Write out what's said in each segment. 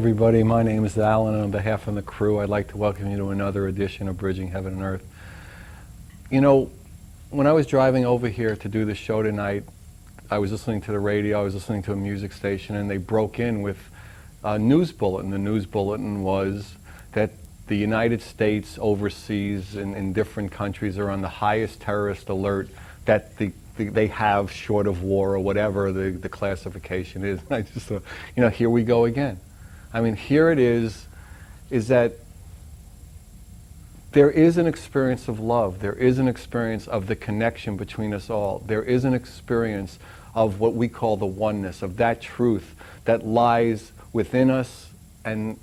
everybody. My name is Alan, and on behalf of the crew, I'd like to welcome you to another edition of Bridging Heaven and Earth. You know, when I was driving over here to do the show tonight, I was listening to the radio, I was listening to a music station, and they broke in with a news bulletin. The news bulletin was that the United States overseas in different countries are on the highest terrorist alert that they have short of war or whatever the classification is. And I just thought, you know, here we go again. I mean, here it is that there is an experience of love. There is an experience of the connection between us all. There is an experience of what we call the oneness, of that truth that lies within us and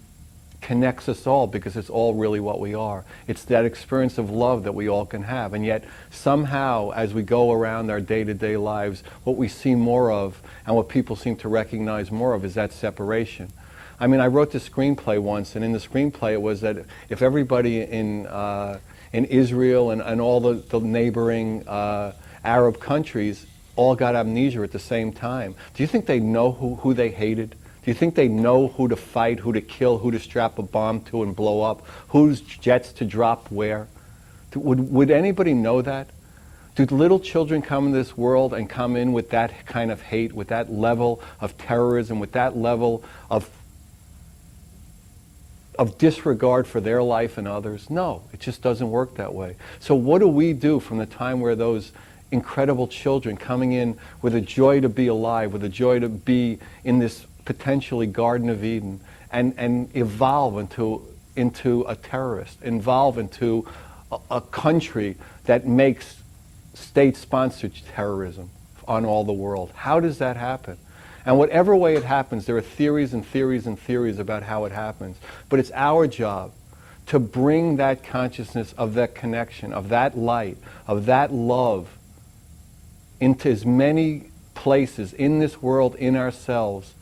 connects us all, because it's all really what we are. It's that experience of love that we all can have. And yet somehow, as we go around our day-to-day lives, what we see more of and what people seem to recognize more of is that separation. I mean, I wrote the screenplay once, and in the screenplay it was that if everybody in Israel and all the neighboring Arab countries all got amnesia at the same time, do you think they know who they hated? Do you think they know who to fight, who to kill, who to strap a bomb to and blow up, whose jets to drop where? Would anybody know that? Do little children come into this world and come in with that kind of hate, with that level of terrorism, with that level of disregard for their life and others? No, it just doesn't work that way. So what do we do from the time where those incredible children coming in with a joy to be alive, with a joy to be in this potentially Garden of Eden, and evolve into a terrorist, evolve into a country that makes state-sponsored terrorism on all the world? How does that happen? And whatever way it happens, there are theories and theories and theories about how it happens. But it's our job to bring that consciousness of that connection, of that light, of that love into as many places in this world, in ourselves,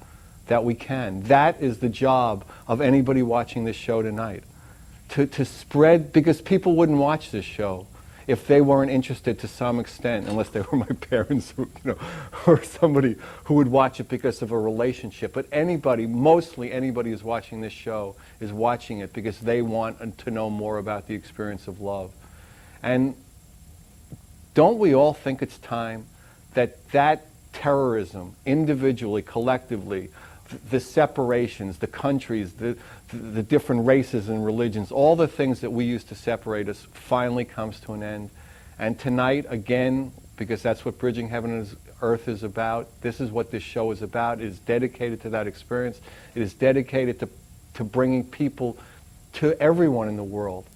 that we can. That is the job of anybody watching this show tonight. To spread, because people wouldn't watch this show if they weren't interested to some extent, unless they were my parents, or somebody who would watch it because of a relationship. But anybody, mostly anybody who's watching this show, is watching it because they want to know more about the experience of love. And don't we all think it's time that terrorism, individually, collectively, the separations, the countries, the different races and religions, all the things that we used to separate us, finally comes to an end. And tonight, again, because that's what Bridging Heaven and Earth is about, this is what this show is about. It is dedicated to that experience. It is dedicated to bringing people, to everyone in the world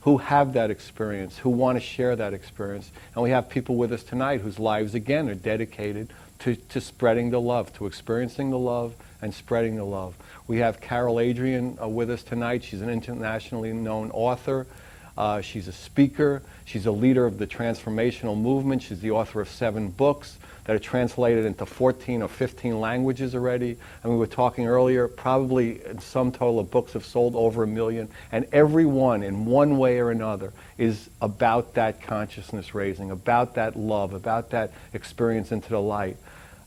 who have that experience, who want to share that experience. And we have people with us tonight whose lives, again, are dedicated to spreading the love, to experiencing the love and spreading the love. We have Adrienne with us tonight. She's an internationally known author. She's a speaker. She's a leader of the transformational movement. She's the author of 7 books that are translated into 14 or 15 languages already. And we were talking earlier, probably in sum total of books have sold over 1 million. And every one, in one way or another, is about that consciousness raising, about that love, about that experience into the light.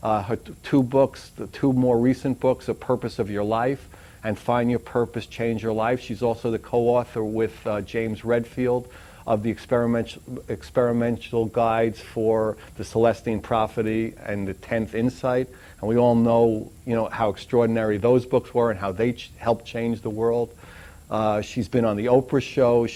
Her 2 books, the 2 more recent books, A Purpose of Your Life and Find Your Purpose, Change Your Life. She's also the co-author with James Redfield of the experimental guides for the Celestine Prophecy and the 10th Insight. And we all know, how extraordinary those books were and how they helped change the world. She's been on the Oprah show.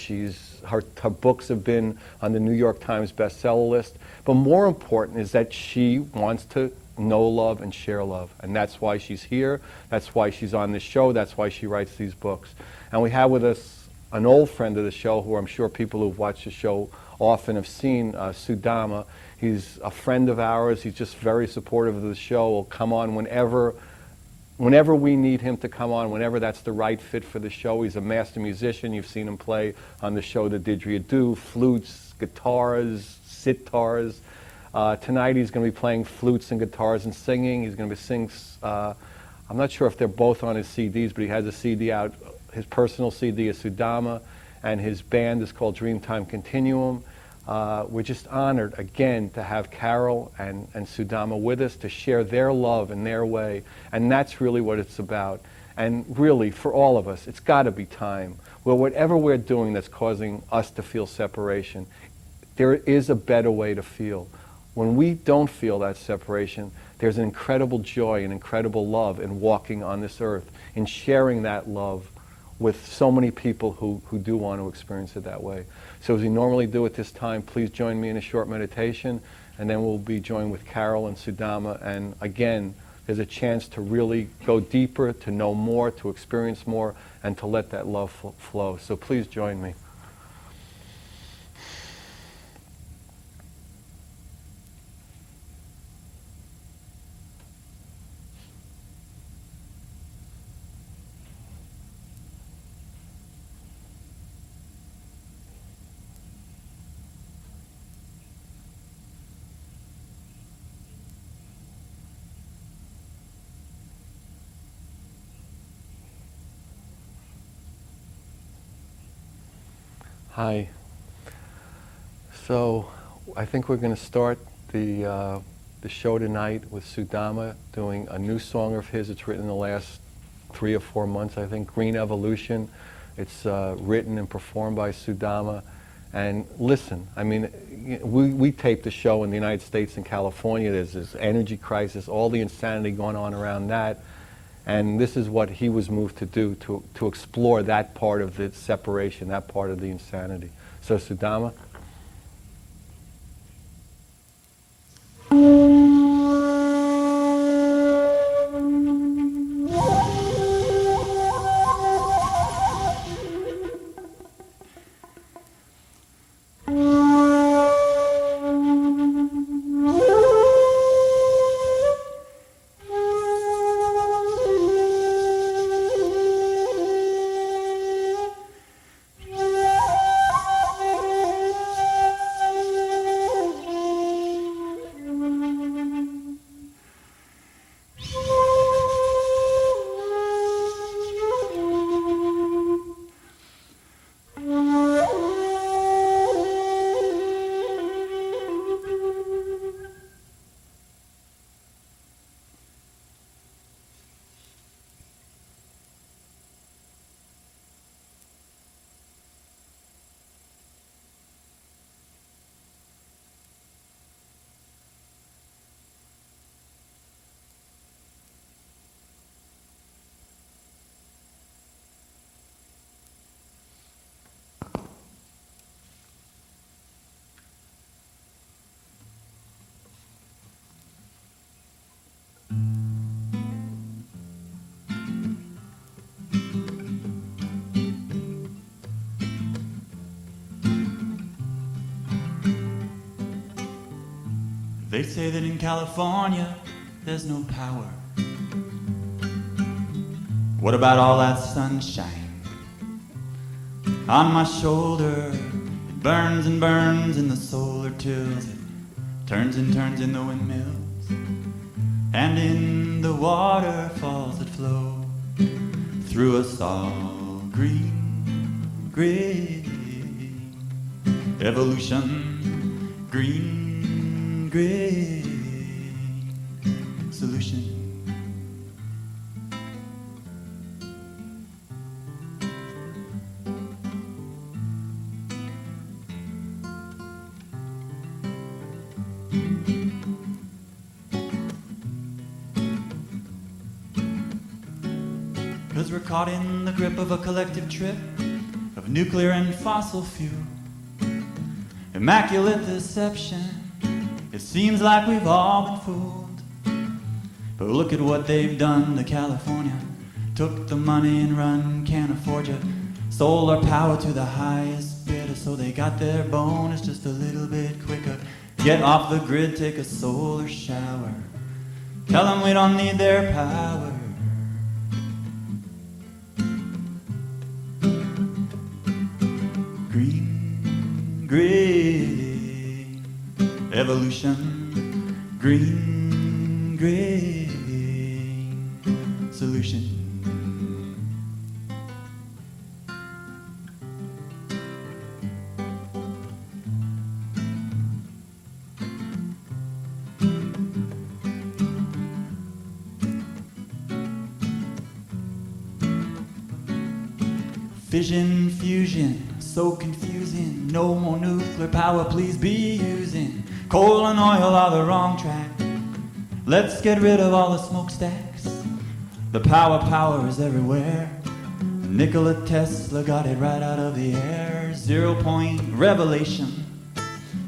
Her books have been on the New York Times bestseller list. But more important is that she wants to know love and share love. And that's why she's here. That's why she's on this show. That's why she writes these books. And we have with us an old friend of the show, who I'm sure people who've watched the show often have seen, Sudama. He's a friend of ours. He's just very supportive of the show. Will come on whenever we need him to come on, whenever that's the right fit for the show. He's a master musician. You've seen him play on the show the Didgeridoo, flutes, guitars, sitars. Tonight he's going to be playing flutes and guitars and singing. He's going to be singing, I'm not sure if they're both on his CDs, but he has a CD out. His personal CD is Sudama, and his band is called Dreamtime Continuum. We're just honored, again, to have Carol and Sudama with us to share their love in their way. And that's really what it's about. And really, for all of us, it's got to be time. Well, whatever we're doing that's causing us to feel separation, there is a better way to feel. When we don't feel that separation, there's an incredible joy and incredible love in walking on this earth, in sharing that love with so many people who do want to experience it that way. So as we normally do at this time, please join me in a short meditation, and then we'll be joined with Carol and Sudama. And again, there's a chance to really go deeper, to know more, to experience more, and to let that love flow. So please join me. Hi. So I think we're going to start the show tonight with Sudama doing a new song of his. It's written in the last 3 or 4 months, I think, Green Evolution. It's written and performed by Sudama. And listen, I mean, we tape the show in the United States and California. There's this energy crisis, all the insanity going on around that. And this is what he was moved to do, to explore that part of the separation, that part of the insanity. So Sudama. They say that in California there's no power. What about all that sunshine on my shoulder? It burns and burns in the solar tills. It turns and turns in the windmills and in the waterfalls that flow through us all. Green, green, evolution, green, green, solution. Cause we're caught in the grip of a collective trip of nuclear and fossil fuel. Immaculate deception. It seems like we've all been fooled. But look at what they've done to California. Took the money and run, can't afford you. Solar power to the highest bidder, so they got their bonus just a little bit quicker. Get off the grid, take a solar shower. Tell them we don't need their power. Green, green, evolution, green, green, solution. Fission, fusion, so confusing. No more nuclear power, please be using. Coal and oil are the wrong track. Let's get rid of all the smokestacks. The power is everywhere. Nikola Tesla got it right out of the air. 0 point revelation.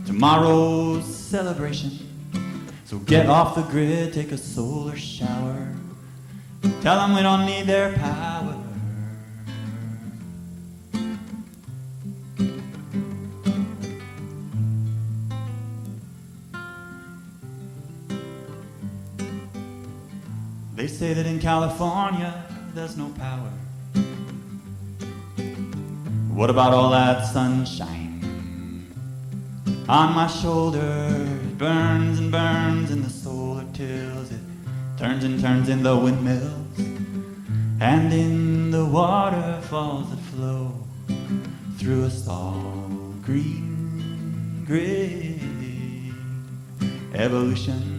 Tomorrow's celebration. So get off the grid, take a solar shower. Tell them we don't need their power. They say that in California there's no power. What about all that sunshine on my shoulder? It burns and burns in the solar tills. It turns and turns in the windmills and in the waterfalls that flow through us all. Green, gray, evolution.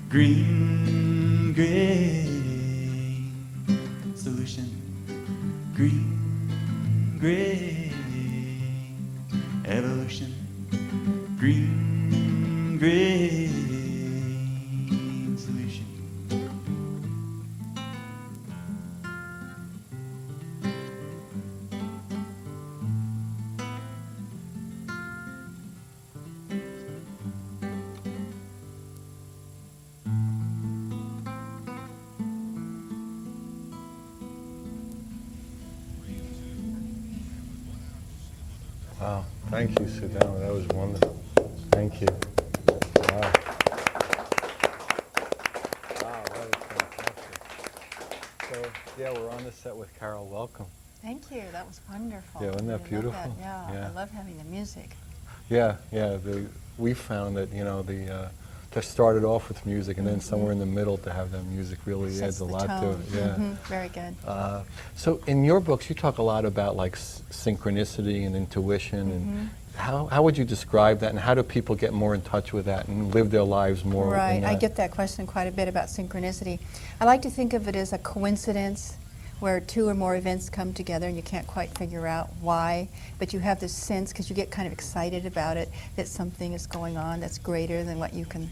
Green, gray, solution. Green, gray, evolution. Green, gray, solution. Wow, thank you, Sudama. That was wonderful. Thank you. Wow. Wow, that was fantastic. So, yeah, we're on the set with Carol. Welcome. Thank you. That was wonderful. Yeah, wasn't that I love beautiful? that. Yeah, Yeah. I love having the music. Yeah, yeah. We found that, to start it off with music and then somewhere in the middle to have that music really Sets adds a the lot tone. to it. Yeah. Very good. So in your books, you talk a lot about like synchronicity and intuition, and how would you describe that, and how do people get more in touch with that and live their lives more? Right. in I that? get that question quite a bit about synchronicity. I like to think of it as a coincidence where two or more events come together and you can't quite figure out why, but you have this sense, because you get kind of excited about it, that something is going on that's greater than what you can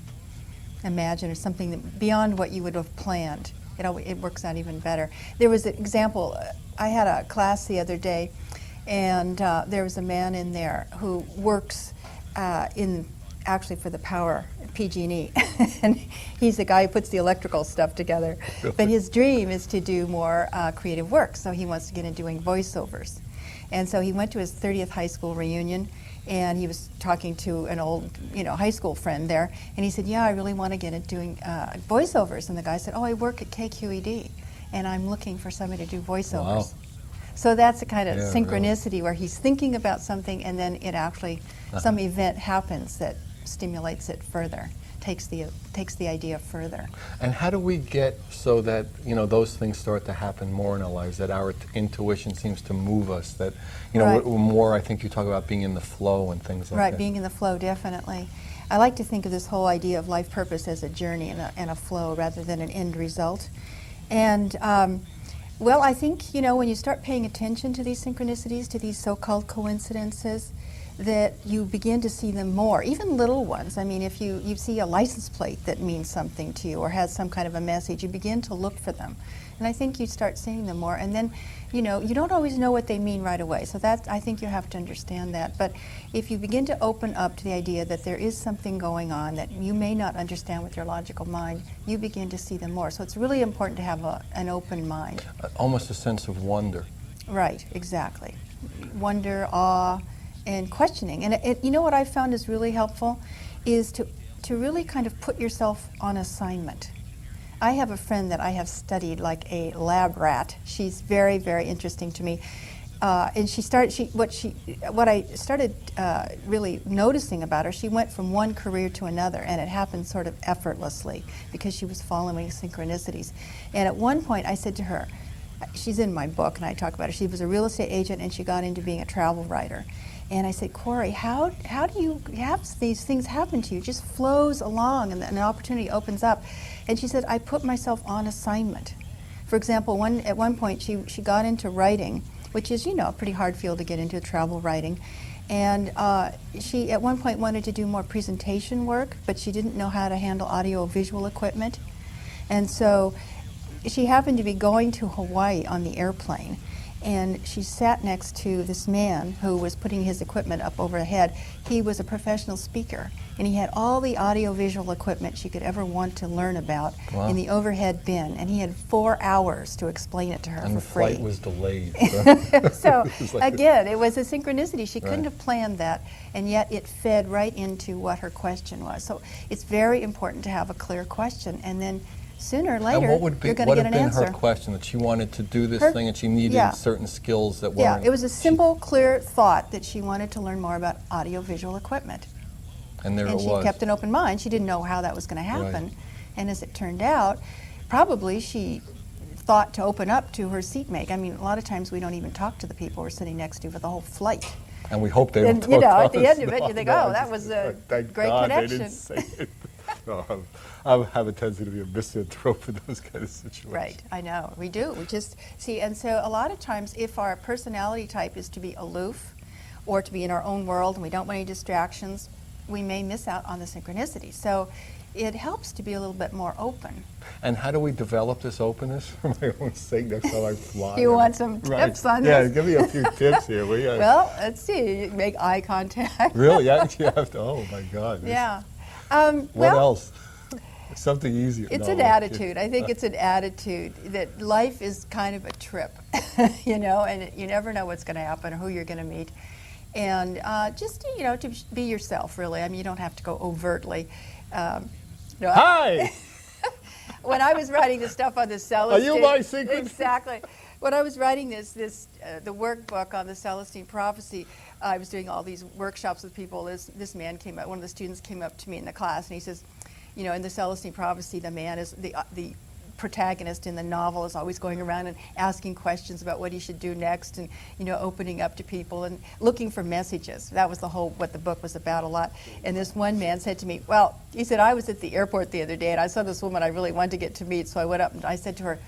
imagine, or something that beyond what you would have planned. It works out even better. There was an example. I had a class the other day, and there was a man in there who works actually for the power, PG&E. And he's the guy who puts the electrical stuff together. But his dream is to do more creative work, so he wants to get into doing voiceovers. And so he went to his 30th high school reunion, and he was talking to an old, high school friend there, and he said, yeah, I really want to get into doing voiceovers. And the guy said, oh, I work at KQED, and I'm looking for somebody to do voiceovers. Wow. So that's a kind of Yeah, synchronicity really. where he's thinking about something, and then it actually, some event happens that stimulates it further, takes the idea further. And how do we get so that those things start to happen more in our lives? That our intuition seems to move us. That Right. we're more. I think you talk about being in the flow and things like that. Right, being in the flow, definitely. I like to think of this whole idea of life purpose as a journey and a flow rather than an end result. And well, I think when you start paying attention to these synchronicities, to these so-called coincidences, that you begin to see them more, even little ones. I mean, if you see a license plate that means something to you or has some kind of a message, you begin to look for them. And I think you start seeing them more. And then, you don't always know what they mean right away. So I think you have to understand that. But if you begin to open up to the idea that there is something going on that you may not understand with your logical mind, you begin to see them more. So it's really important to have an open mind. Almost a sense of wonder. Right, exactly. Wonder, awe, and questioning. And what I found is really helpful is to really kind of put yourself on assignment. I have a friend that I have studied like a lab rat. She's very, very interesting to me. And what I started really noticing about her, she went from one career to another, and it happened sort of effortlessly because she was following synchronicities. And at one point I said to her, she's in my book and I talk about her, she was a real estate agent and she got into being a travel writer. And I said, Corey, how do you have these things happen to you? It just flows along and an opportunity opens up. And she said, I put myself on assignment. For example, at one point she got into writing, which is, a pretty hard field to get into, travel writing. And she at one point wanted to do more presentation work, but she didn't know how to handle audio-visual equipment. And so she happened to be going to Hawaii on the airplane, and she sat next to this man who was putting his equipment up overhead. He was a professional speaker, and he had all the audio-visual equipment she could ever want to learn about in the overhead bin, and he had 4 hours to explain it to her And for free. the flight was delayed. So like again, it was a synchronicity. She couldn't Right. have planned that, and yet it fed right into what her question was. So it's very important to have a clear question, and then sooner or later, And what would be, you're going to what get have an been answer. her question, that she wanted to do this Her- thing and she needed yeah. certain skills that Yeah, weren't... it was a simple, clear thought that she wanted to learn more about audio-visual equipment. And there And it she was. kept an open mind. She didn't know how that was going to happen. Right. And as it turned out, probably she thought to open up to her seatmate. I mean, a lot of times we don't even talk to the people we're sitting next to for the whole flight. And we hope they don't And, talk you know, to at the us. end of it, you think, oh, that was a Thank great God connection. They didn't say it. No, I have a tendency to be a misanthrope in those kind of situations. Right, I know, we do. We just see, and so a lot of times if our personality type is to be aloof or to be in our own world and we don't want any distractions, we may miss out on the synchronicity. So it helps to be a little bit more open. And how do we develop this openness? For my own sake, next time I fly. You want some Right. tips on Yeah, this? give me a few tips here, will you? Well, let's see, you make eye contact. Really? Yeah, you have to. Oh my God. Yeah. What Well, else? Something easier. it's No, an attitude. I think it's an attitude that life is kind of a trip, and you never know what's going to happen or who you're going to meet. And just, to be yourself, really. I mean, you don't have to go overtly. Hi! When I was writing the stuff on the Celestine... Are you my secret? Exactly. When I was writing the workbook on the Celestine Prophecy, I was doing all these workshops with people. This man came up, one of the students came up to me in the class, and he says, in the Celestine Prophecy, the man is the protagonist in the novel is always going around and asking questions about what he should do next, and opening up to people and looking for messages. That was what the book was about a lot. And this one man said to me, well, he said, I was at the airport the other day and I saw this woman I really wanted to get to meet, so I went up and I said to her,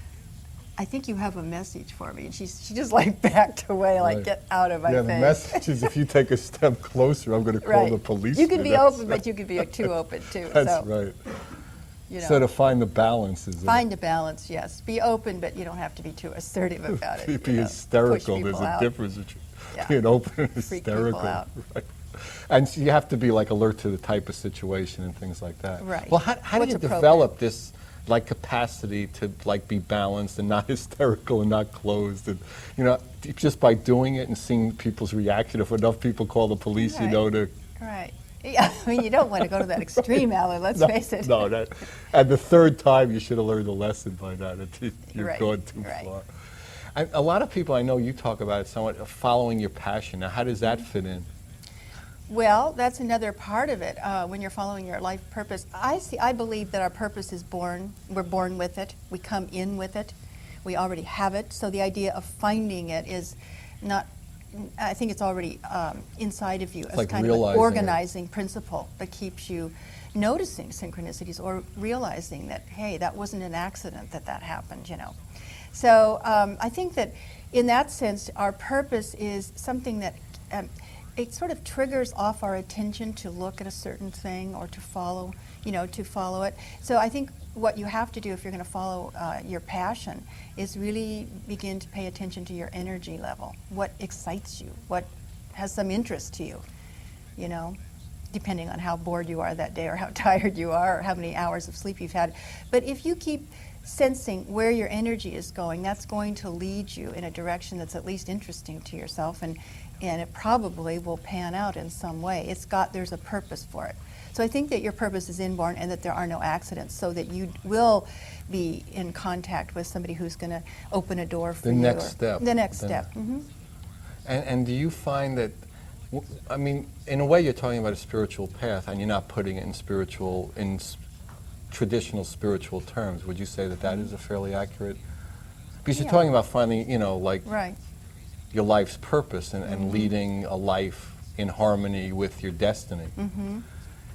I think you have a message for me. And she just like backed away, like, Right. get out of my Yeah, face. the message is if you take a step closer, I'm going to call Right. the police. You can be That's open, but you can be too open too. That's so, right. So to find the balance is... Find a balance, yes. Be open, but you don't have to be too assertive about it. Be Push hysterical. people There's a out. difference between Yeah. being open and Freak people hysterical. out. Right. And so you have to be like alert to the type of situation and things like that. Right. Well, how do What's you appropriate? develop this like capacity to like be balanced and not hysterical and not closed, and just by doing it and seeing people's reaction? If enough people call the police, Right. to... Right. Yeah, I mean, you don't want to go to that extreme, Alan, let's face it. No, and the third time you should have learned a lesson by now that you've Right, gone too right. far. And a lot of people, I know you talk about it somewhat, following your passion. Now, how does that fit in? Well, that's another part of it. When you're following your life purpose, I believe that our purpose is born. We're born with it. We come in with it. We already have it. So the idea of finding it is not. I think it's already inside of you. It's like kind of an realizing it. organizing principle that keeps you noticing synchronicities or realizing that, hey, that wasn't an accident that happened. So I think that in that sense, our purpose is something that. It sort of triggers off our attention to look at a certain thing or to follow it. So I think what you have to do if you're going to follow your passion is really begin to pay attention to your energy level. What excites you? What has some interest to you? Depending on how bored you are that day or how tired you are or how many hours of sleep you've had. But if you keep sensing where your energy is going, that's going to lead you in a direction that's at least interesting to yourself, and it probably will pan out in some way. There's a purpose for it. So I think that your purpose is inborn and that there are no accidents, so that you will be in contact with somebody who's going to open a door for The you. next step. The next step. Mm-hmm. And do you find that, I mean, in a way you're talking about a spiritual path and you're not putting it in traditional spiritual terms. Would you say that is a fairly accurate? Because you're Yeah. talking about finding, Right. your life's purpose and leading a life in harmony with your destiny. Mm-hmm.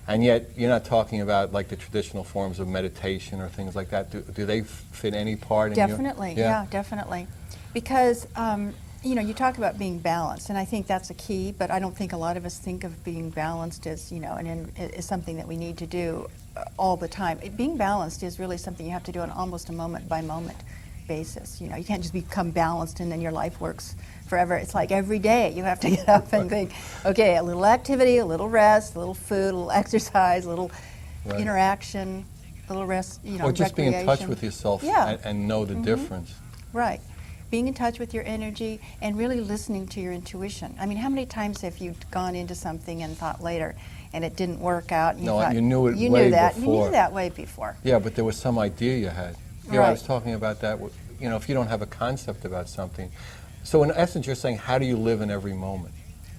And yet you're not talking about like the traditional forms of meditation or things like that. Do they fit any part in your... Definitely, yeah, definitely. Because you know, you talk about being balanced, and I think that's a key, but I don't think a lot of us think of being balanced as, you know, is something that we need to do all the time. Being balanced is really something you have to do on almost a moment-by-moment basis. You know, you can't just become balanced and then your life works forever. It's like every day you have to get up and think, okay, a little activity, a little rest, a little food, a little exercise, a little interaction, a little rest, you know, or just be in touch recreation. with yourself and know the difference. Right. Being in touch with your energy and really listening to your intuition. I mean, how many times have you gone into something and thought later and it didn't work out? And No, you thought, you knew it you way knew that. before. You knew that way before. Yeah, but there was some idea you had. You know, Right. I was talking about that. You know, if you don't have a concept about something. So in essence, you're saying, how do you live in every moment?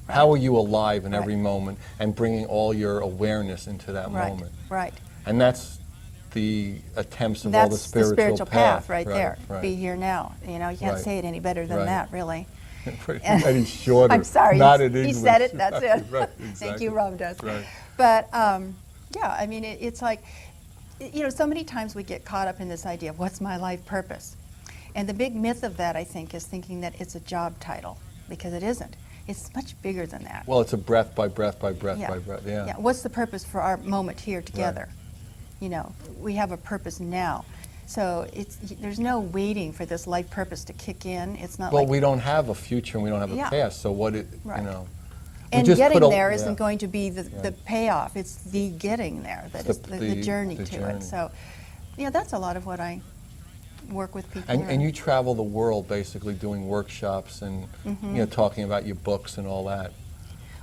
Right. How are you alive in every Right. moment and bringing all your awareness into that moment? Right. And that's the attempts of all the That's spiritual, path right there. Right. Be here now. You know, you can't Right. say it any better than Right. that, really. Any shorter. I'm sorry. Not in He English. said it. That's it. Right, Thank you, exactly. Ramdas. Right. But yeah, I mean, it's like, you know, so many times we get caught up in this idea of what's my life purpose, and the big myth of that, I think, is thinking that it's a job title, because it isn't. It's much bigger than that. Well, it's a breath by breath by breath Yeah. by breath. Yeah. Yeah. What's the purpose for our moment here together? You know, we have a purpose now. So there's no waiting for this life purpose to kick in. It's not Well, like, we don't have a future and we don't have a Yeah. past. So what it, Right. you know. we and just getting put a- there yeah. isn't going to be the payoff. It's the getting there that is the journey the to journey. it. So, yeah, that's a lot of what I work with people. And you travel the world basically doing workshops and you know, talking about your books and all that.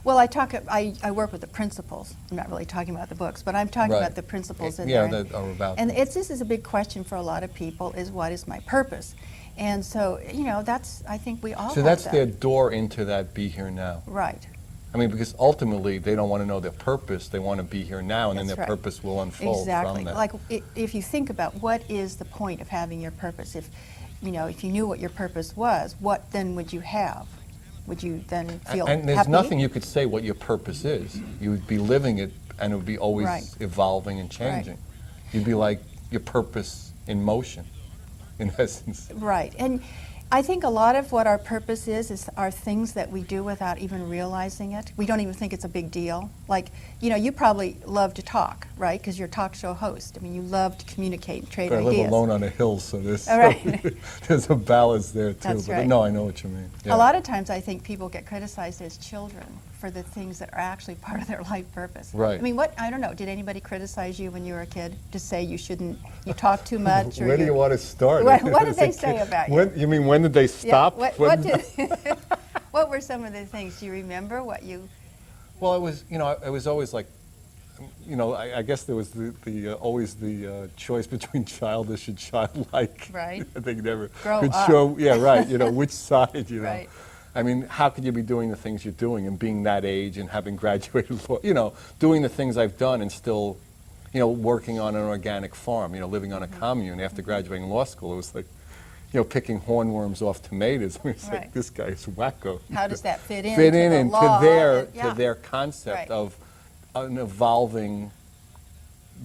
Well, I work with the principles. I'm not really talking about the books, but I'm talking Right. about the principles in Yeah, there. that are about And them. this is a big question for a lot of people: is what is my purpose? And so, you know, I think we all. So have that's that. their door into that be here now. Right. I mean, because ultimately they don't want to know their purpose. They want to be here now, and then That's their right. purpose will unfold Exactly. from that. Like if you think about what is the point of having your purpose, if you know, if you knew what your purpose was, what then would you have? Would you then feel and there's happy? nothing you could say what your purpose is. You would be living it, and it would be always Right. evolving and changing. You'd be like your purpose in motion, in essence. Right. And I think a lot of what our purpose is are things that we do without even realizing it. We don't even think it's a big deal. Like, you know, you probably love to talk, right? Because you're a talk show host. I mean, you love to communicate and trade But I ideas. live alone on a hill, so there's, All right. there's a balance there too. That's But right. no, I know what you mean. Yeah. A lot of times I think people get criticized as children for the things that are actually part of their life purpose. Right. I mean, I don't know, did anybody criticize you when you were a kid to say you talk too much? Or Where do you want to start? What did As a they say kid? about you? You mean when did they stop? Yeah, what were some of the things? Do you remember what you... Well, it was, you know, it was always like, you know, I guess there was always the choice between childish and childlike. Right. I think never Grow could up. show, yeah, right, you know, which side, you know. Right. I mean, how could you be doing the things you're doing and being that age and having graduated law, you know, doing the things I've done and still, you know, working on an organic farm, you know, living on a commune after graduating law school. It was like, you know, picking hornworms off tomatoes. I mean, it's Right. like, this guy is wacko. How does that fit in? Fit to in the into law? Yeah. their concept Right. of an evolving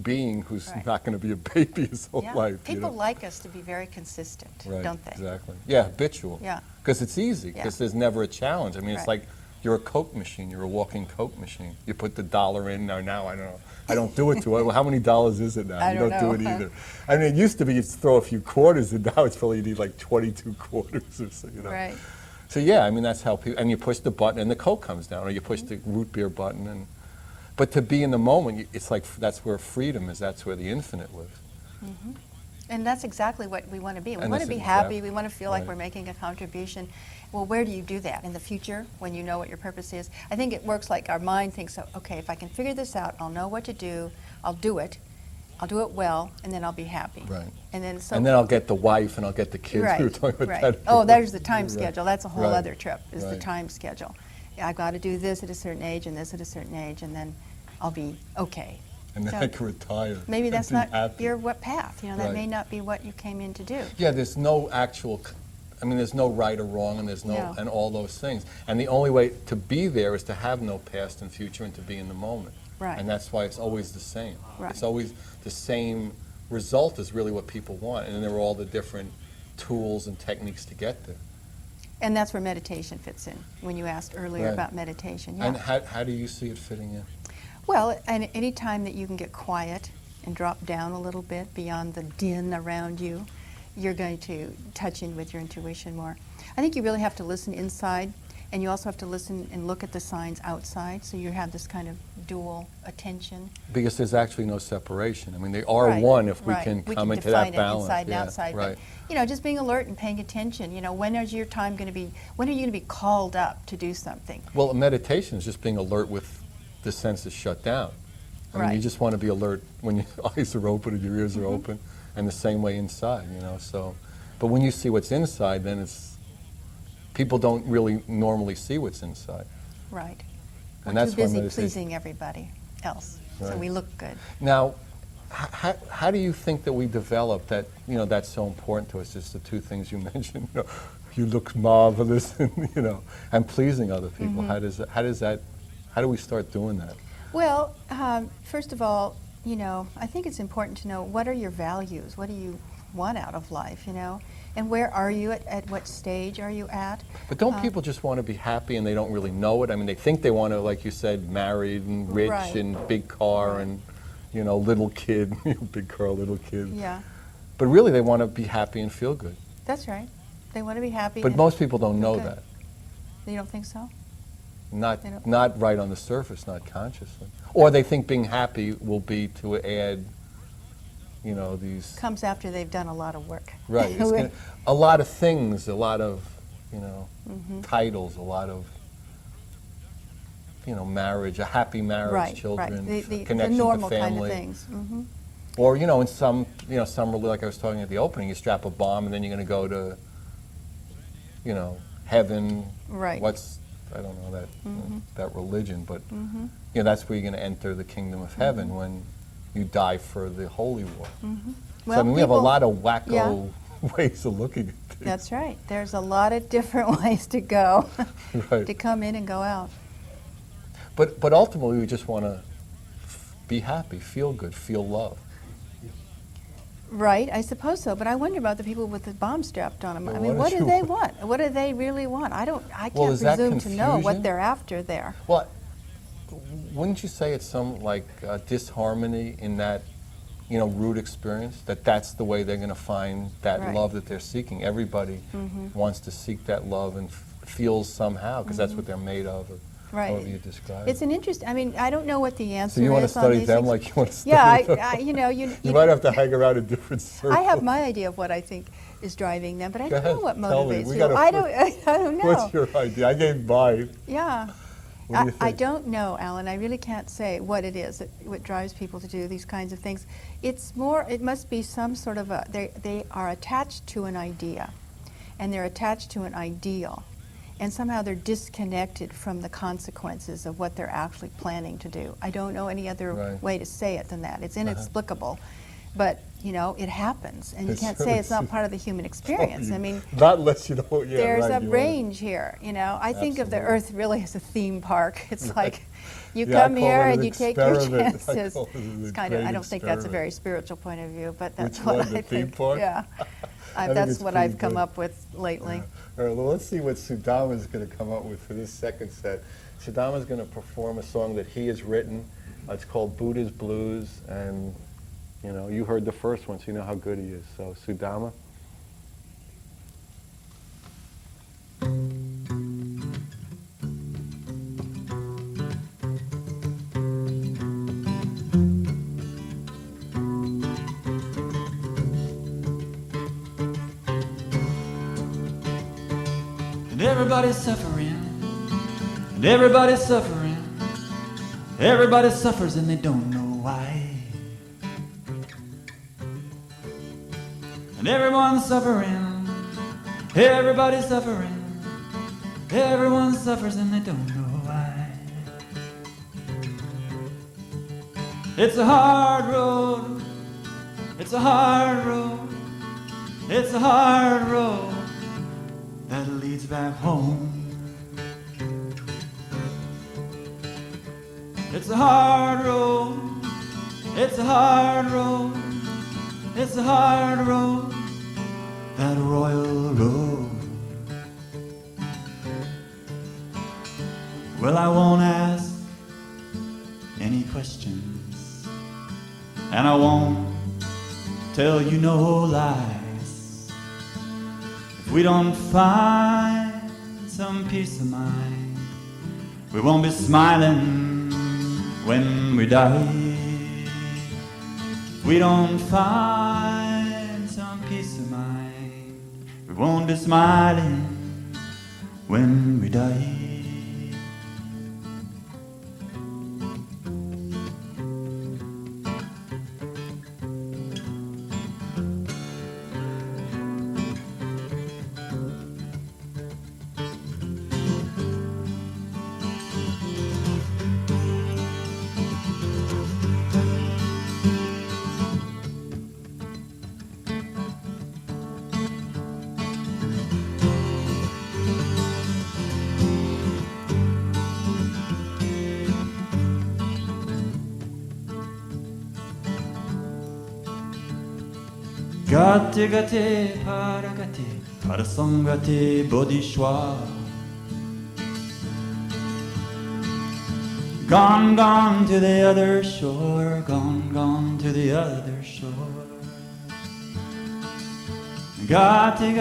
being who's Right. not going to be a baby his whole Yeah. life. People you know? like us to be very consistent, Right, don't they? Exactly. Yeah, habitual. Yeah. Because it's easy, Yeah. because there's never a challenge. I mean, it's Right. like you're a Coke machine, you're a walking Coke machine. You put the dollar in, now I don't know. I don't do it to it. Well, how many dollars is it now? I You don't don't do know. it either. I mean, it used to be you'd throw a few quarters, and now it's probably you need like 22 quarters or so, you know. Right. So yeah, I mean, that's how people, and you push the button and the Coke comes down, or you push the root beer button, but to be in the moment, it's like that's where freedom is, that's where the infinite lives. And that's exactly what we want to be. We And want to this be is happy. exactly- We want to feel like right. we're making a contribution. Well, where do you do that? In the future, when you know what your purpose is? I think it works like our mind thinks, okay, if I can figure this out, I'll know what to do, I'll do it well, and then I'll be happy. Right. And then And then I'll get the wife and I'll get the kids. Right, We were talking about right. that. Oh, there's the time Right. schedule. That's a whole Right. other trip, is the Right. time schedule. Yeah, I've got to do this at a certain age and this at a certain age, and then I'll be okay. And then So I can retire. maybe and that's be not happy. your path. You know, that Right. may not be what you came in to do. Yeah, there's no actual, I mean, there's no right or wrong, and there's No. and all those things. And the only way to be there is to have no past and future and to be in the moment. Right. And that's why it's always the same. Right. It's always the same result is really what people want. And then there are all the different tools and techniques to get there. And that's where meditation fits in, when you asked earlier Right. about meditation. Yeah. And how do you see it fitting in? Well, and any time that you can get quiet and drop down a little bit beyond the din around you, you're going to touch in with your intuition more. I think you really have to listen inside, and you also have to listen and look at the signs outside, so you have this kind of dual attention. Because there's actually no separation. I mean, they are Right, one if we right. can We come can into that define it balance. inside and Yeah, outside. right. But, you know, just being alert and paying attention. You know, when is your time going to be, when are you going to be called up to do something? Well, meditation is just being alert with the senses shut down. I mean, you Right. just want to be alert when your eyes are open and your ears are Mm-hmm. open, and the same way inside, you know. So, but when you see what's inside, then it's people don't really normally see what's inside. Right. And We're that's too why busy meditation- pleasing everybody else, so Right. we look good. Now, how do you think that we develop that? You know, that's so important to us. Just the two things you mentioned. You know, you look marvelous, and you know, and pleasing other people. Mm-hmm. How do we start doing that? Well, first of all, you know, I think it's important to know what are your values? What do you want out of life, you know? And where are you at what stage are you at? But don't people just want to be happy and they don't really know it? I mean, they think they want to, like you said, married and rich Right. and big car Right. and, you know, little kid, big car, little kid. Yeah, But really, they want to be happy and feel good. that's right. They want to be happy. But and most people don't know good. that. You don't think so? They don't- Not right on the surface, not consciously. Or they think being happy will be to add, you know, these... Comes after they've done a lot of work. Right. A lot of things, a lot of, you know, titles, a lot of, you know, marriage, a happy marriage, Right, children, right. The connection normal to family. kind of things. Hmm. Or, you know, in some, like I was talking at the opening, you strap a bomb and then you're going to go to, you know, heaven. Right. I don't know that, that religion, but, you know, that's where you're going to enter the kingdom of heaven when you die for the holy war. So, Well, I mean, we have a people- lot of wacko ways of looking at things. That's right. There's a lot of different ways to go, Right. to come in and go out. But ultimately, we just want to be happy, feel good, feel love. Right, I suppose so. But I wonder about the people with the bomb strapped on them. Well, I mean, what what did do you they want? want? What do they really want? I Well, can't is that presume to know what confusion? they're after there. Well, wouldn't you say it's some like disharmony in that, you know, root experience? That's the way they're going to find that Right. love that they're seeking. Everybody wants to seek that love and feels somehow because that's what they're made of. Or Right. however you describe It's it. an interest. I mean, I don't know what the answer So you want to is on study these them things. like you want to study Yeah, them? you know, You might have to hang around in different circles. I have my idea of what I think is driving them, but I Go don't know ahead, what tell me. motivates We you. gotta I don't know. What's your idea? I gave mine. Yeah. What do you I think? don't know, Alan. I really can't say what it is, what drives people to do these kinds of things. It's more, it must be some sort of they are attached to an idea, and they're attached to an ideal, and somehow they're disconnected from the consequences of what they're actually planning to do. I don't know any other Right. way to say it than that. It's inexplicable, but, you know, it happens, and you It's can't say it's not part of the human experience. I mean, Not unless you know. Yeah, there's right, a you wanna- range here, you know. I think of the Absolutely. Earth really as a theme park. It's like you Yeah, I come call here it an and you take your experiment. I chances. call it an It's kind of, I great don't think that's a experiment. very spiritual point of view, but that's Which what one, I the theme think. park? Yeah, think that's it's what pretty I've come good. up with lately. All right, well, let's see what Sudama is going to come up with for this second set. Sudama is going to perform a song that he has written. It's called Buddha's Blues, and you know, you heard the first one, so you know how good he is. So, Sudama. And everybody's suffering, and everybody's suffering. Everybody suffers and they don't know why. And everyone's suffering, everybody's suffering. Everyone suffers and they don't know why. It's a hard road, it's a hard road, it's a hard road that leads back home. It's a hard road, it's a hard road, it's a hard road, that royal road. Well, I won't ask any questions, and I won't tell you no lies. If we don't find some peace of mind, we won't be smiling when we die. If we don't find some peace of mind, we won't be smiling when we die. Gate gate parasangate bodhishwa. Gone to the other shore, gone to the other shore. Gate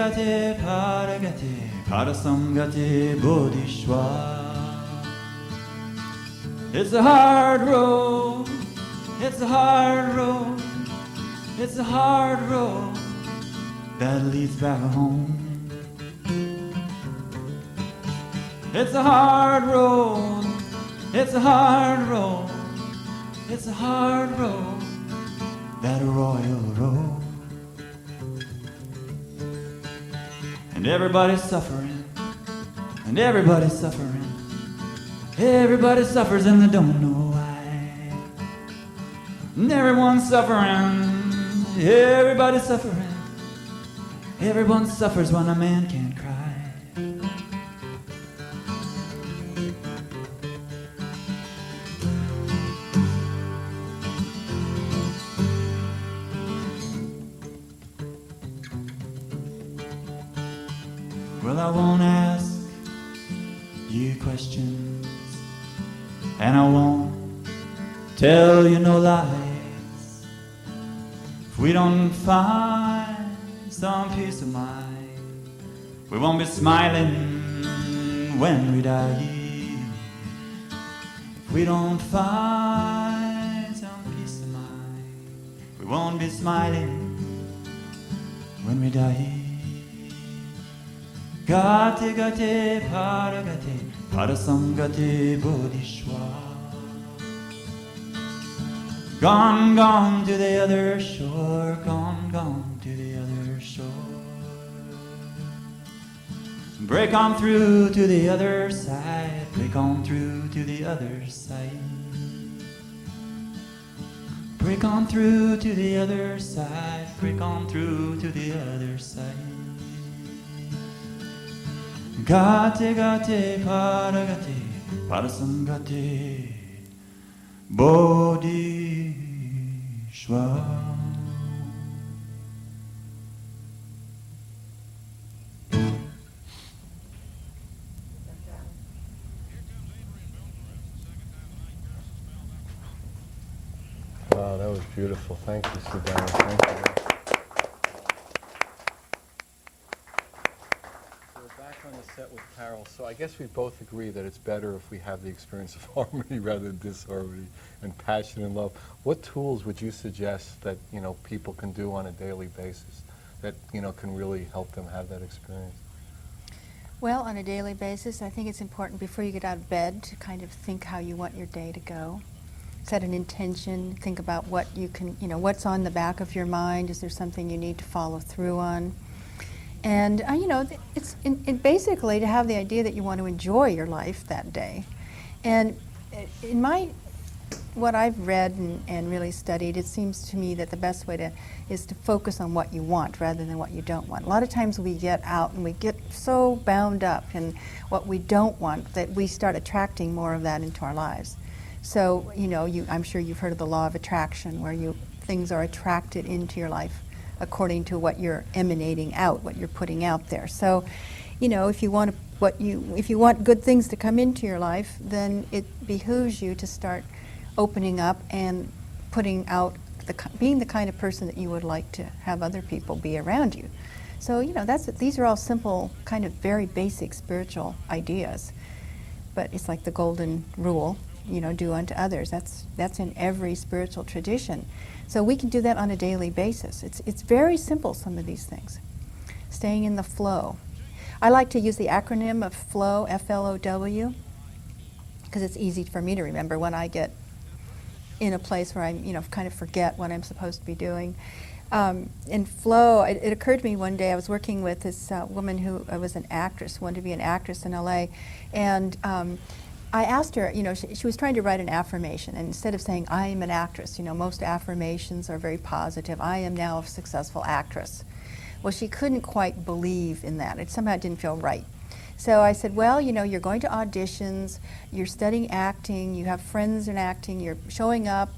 parasangate bodhishwa. It's a hard road, it's a hard road. It's a hard road that leads back home. It's a hard road, it's a hard road, it's a hard road, that royal road. And everybody's suffering, and everybody's suffering. Everybody suffers and they don't know why. And everyone's suffering. Everybody's suffering. Everyone suffers when a man can't cry. Well, I won't ask you questions, and I won't tell you no lies. If we don't find some peace of mind, we won't be smiling when we die. If we don't find some peace of mind, we won't be smiling when we die. Gate parasangate bodhishwa. Gone to the other shore, gone to the other shore. Break on through to the other side, break on through to the other side. Break on through to the other side, break on through to the other side. Gate parasangate bodhishwa. Wow, that was beautiful. Thank you, Sudama. Thank you. So we're back on the set with Carol. So I guess we both agree that it's better if we have the experience of harmony rather than disharmony and passion and love. What tools would you suggest that people can do on a daily basis that can really help them have that experience? Well, on a daily basis, I think it's important before you get out of bed to kind of think how you want your day to go. Set an intention, think about what you can, what's on the back of your mind. Is there something you need to follow through on? And, it's basically to have the idea that you want to enjoy your life that day. And in what I've read and really studied, it seems to me that the best way is to focus on what you want rather than what you don't want. A lot of times we get out and we get so bound up in what we don't want that we start attracting more of that into our lives. So, I'm sure you've heard of the law of attraction, where things are attracted into your life according to what you're emanating out, what you're putting out there. So, if you want to if you want good things to come into your life, then it behooves you to start opening up and putting out, being the kind of person that you would like to have other people be around you. So, these are all simple, kind of very basic spiritual ideas. But it's like the golden rule, do unto others. That's in every spiritual tradition. So we can do that on a daily basis. It's very simple, some of these things. Staying in the flow. I like to use the acronym of FLOW, F-L-O-W, because it's easy for me to remember when I get in a place where I'm, kind of forget what I'm supposed to be doing. In flow, it occurred to me one day, I was working with this woman who was an actress, wanted to be an actress in LA, and I asked her, she was trying to write an affirmation, and instead of saying, I am an actress, most affirmations are very positive, I am now a successful actress. Well, she couldn't quite believe in that. It somehow didn't feel right. So I said, well, you're going to auditions, you're studying acting, you have friends in acting, you're showing up.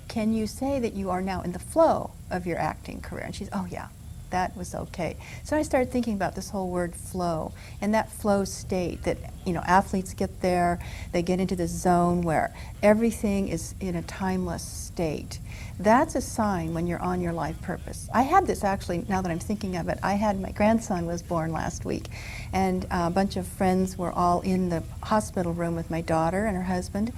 Can you say that you are now in the flow of your acting career? And she's, oh yeah, that was okay. So I started thinking about this whole word flow, and that flow state that, athletes get there, they get into this zone where everything is in a timeless state. That's a sign when you're on your life purpose. I had this actually, now that I'm thinking of it, my grandson was born last week, and a bunch of friends were all in the hospital room with my daughter and her husband,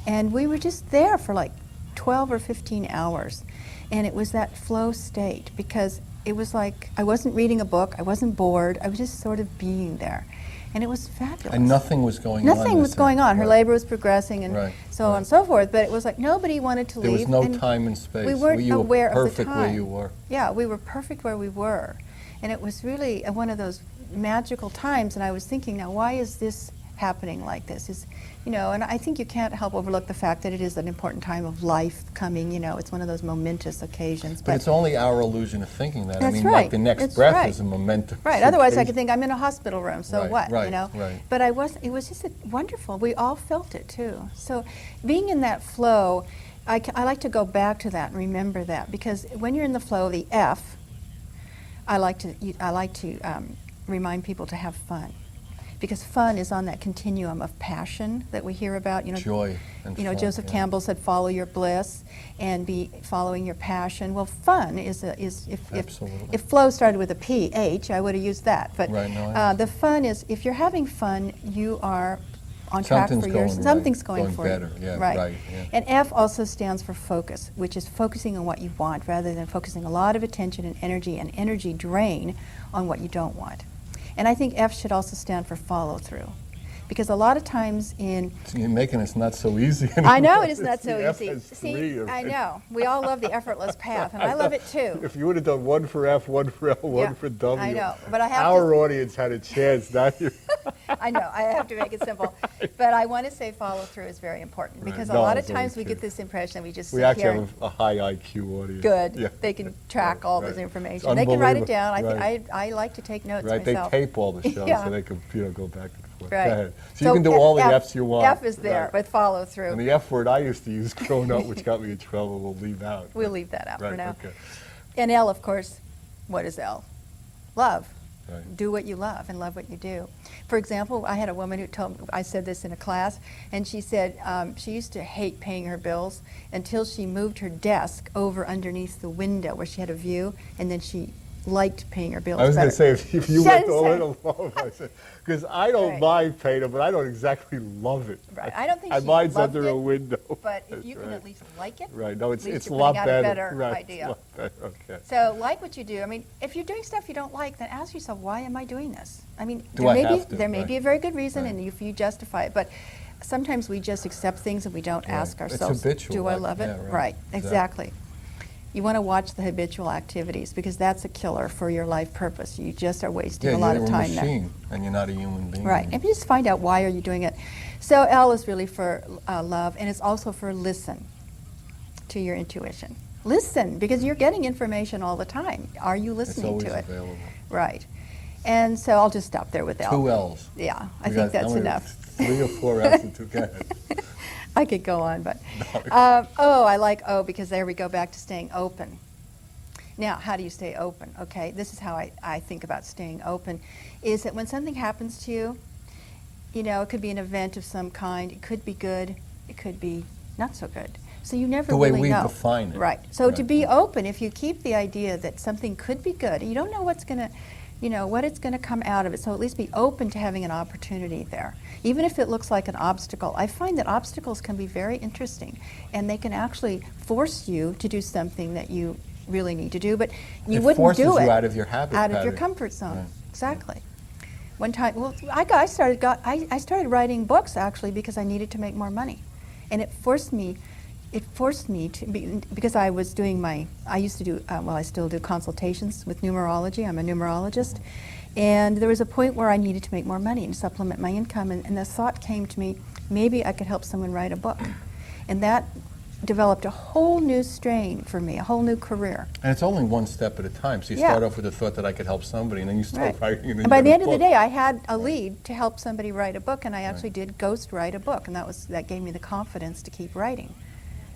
and we were just there for like 12 or 15 hours. And it was that flow state, because it was like I wasn't reading a book, I wasn't bored, I was just sort of being there. And it was fabulous. And nothing was going on. Nothing was going on. Her labor was progressing and so on and so forth, but it was like nobody wanted to leave. There was no time and space. We weren't aware of the perfect time. where you were. Yeah, we were perfect where we were. And it was really one of those magical times, and I was thinking, now why is this happening like this? And I think you can't help overlook the fact that it is an important time of life coming, it's one of those momentous occasions. But it's only our illusion of thinking that. That's like the next breath is a momentous Right, otherwise I could think I'm in a hospital room, so what, Right. But it was just wonderful. We all felt it too. So being in that flow, I like to go back to that and remember that, because when you're in the flow, the F, I like to remind people to have fun. Because fun is on that continuum of passion that we hear about. Joy and fun, Joseph Campbell said, "Follow your bliss," and be following your passion. Well, fun is if flow started with a P-H, I would have used that. But the fun is, if you're having fun, you are on track for yours. Something's going for better. you. Yeah, right. Yeah. And F also stands for focus, which is focusing on what you want rather than focusing a lot of attention and energy drain on what you don't want. And I think F should also stand for follow through. Because a lot of times You're making this not so easy anymore. I know it is not so easy. See, I know. We all love the effortless path, and I love it too. If you would have done one for F, one for L, one for W, I know, but I have our audience had a chance, not you. I know, I have to make it simple. But I want to say follow through is very important, because a lot of times we get this impression that we just sit here. We actually have a high IQ audience. Good. Yeah. They can track all this information. They can write it down. I like to take notes myself. They tape all the shows so they can go back and forth. Right. Go ahead. So you can do all the F's you want. F is there with follow through. And the F word I used to use growing up, which got me in trouble, we'll leave out. We'll leave that out for now. Okay. And L, of course, what is L? Love. Right. Do what you love and love what you do. For example, I had a woman who told me, I said this in a class, and she said she used to hate paying her bills until she moved her desk over underneath the window where she had a view, and then she liked paying her bills. I was going to say, if you went all in alone, because I don't mind paying them, but I don't exactly love it. Right. I don't think she mine's loved under it, a window. But if you can at least like it, right. No, at least it's a you're lot putting out better. a better Right. idea. Okay. So like what you do. I mean, if you're doing stuff you don't like, then ask yourself, why am I doing this? I mean, there may be a very good reason, and if you justify it, but sometimes we just accept things and we don't ask ourselves, it's habitual, do I love it? Yeah, right, exactly. You want to watch the habitual activities, because that's a killer for your life purpose. You just are wasting a lot of time you're a machine, and you're not a human being. Right, and you just find out why are you doing it. So L is really for love, and it's also for listen to your intuition. Listen, because you're getting information all the time. Are you listening to it? It's always available. Right. And so I'll just stop there with L. 2 L's. Yeah, I think that's enough. 3 or 4 L's and 2. Go ahead. I could go on, but I like O, because there we go back to staying open. Now, how do you stay open? Okay, this is how I think about staying open, is that when something happens to you, you know, it could be an event of some kind, it could be good, it could be not so good. So you never The way really we know. define it. Right. So to Right. be open, if you keep the idea that something could be good, you don't know what's going to, you know, what it's going to come out of it. So at least be open to having an opportunity there. Even if it looks like an obstacle. I find that obstacles can be very interesting, and they can actually force you to do something that you really need to do, but you It wouldn't forces do it you out of your habit out of your pattern. comfort zone. Right. Exactly. One time, well, I started writing books actually because I needed to make more money, and it forced me to be, because I was doing I used to do, well, I still do consultations with numerology. I'm a numerologist. And there was a point where I needed to make more money and supplement my income. And the thought came to me, maybe I could help someone write a book. And that developed a whole new strain for me, a whole new career. And it's only one step at a time. So you Yeah. start off with the thought that I could help somebody, and then you start writing. And then And by you the get end a of the book. day, I had a lead to help somebody write a book, and I actually did ghost write a book, and that gave me the confidence to keep writing.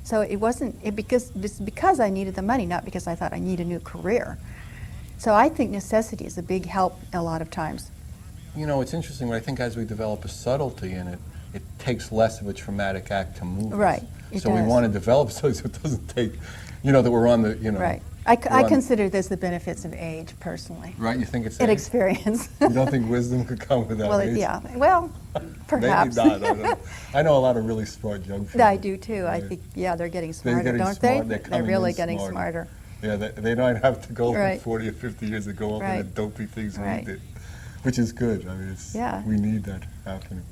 So it wasn't because I needed the money, not because I thought I need a new career. So I think necessity is a big help a lot of times. You know, it's interesting, but I think as we develop a subtlety in it, it takes less of a traumatic act to move us. Right, it So we does. want to develop so it doesn't take, you know, that we're on the, you know. Right. we're I on- consider this the benefits of age, personally. Right, you think it's And age? experience. You don't think wisdom could come without Well, age? yeah. Well, perhaps. Maybe not, I don't know. I know a lot of really smart young people. I do too. I Right. think, yeah, they're getting They're smarter, getting don't smart, they? they're coming really in getting smarter. smarter. Yeah, they don't have to go Right. for 40 or 50 years to go over Right. the dopey things Right. we did, which is good. I mean, Yeah. we need that happening.